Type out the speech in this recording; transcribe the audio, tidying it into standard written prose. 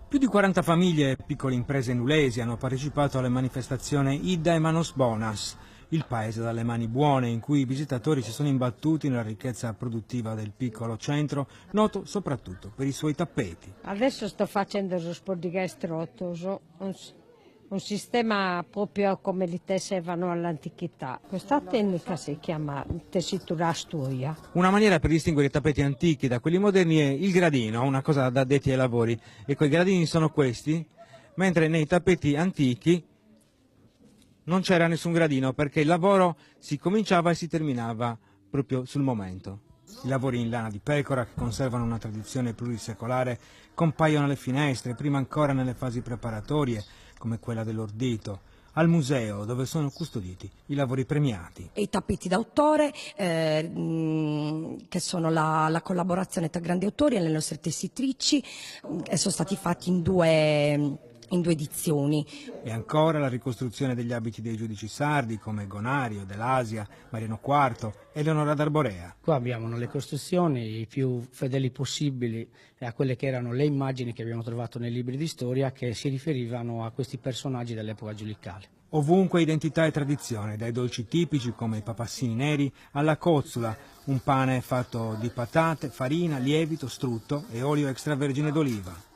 Più di 40 famiglie e piccole imprese nulesi hanno partecipato alla manifestazione Idda e Manos Bonas, il paese dalle mani buone, in cui i visitatori si sono imbattuti nella ricchezza produttiva del piccolo centro, noto soprattutto per i suoi tappeti. Adesso sto facendo lo spordigastro, un sistema proprio come li tessevano all'antichità. Questa tecnica si chiama tessitura stuoia. Una maniera per distinguere i tappeti antichi da quelli moderni è il gradino, una cosa da addetti ai lavori. Ecco, i gradini sono questi, mentre nei tappeti antichi non c'era nessun gradino perché il lavoro si cominciava e si terminava proprio sul momento. I lavori in lana di pecora, che conservano una tradizione plurisecolare, compaiono alle finestre, prima ancora nelle fasi preparatorie, come quella dell'ordito, al museo dove sono custoditi i lavori premiati. I tappeti d'autore, che sono la collaborazione tra grandi autori e le nostre tessitrici, sono stati fatti in due edizioni. E ancora la ricostruzione degli abiti dei giudici sardi come Gonario, Dell'Asia, Mariano IV e Leonora d'Arborea. Qua abbiamo le costruzioni i più fedeli possibili a quelle che erano le immagini che abbiamo trovato nei libri di storia che si riferivano a questi personaggi dell'epoca giudicale. Ovunque identità e tradizione, dai dolci tipici come i papassini neri alla cozzula, un pane fatto di patate, farina, lievito, strutto e olio extravergine d'oliva.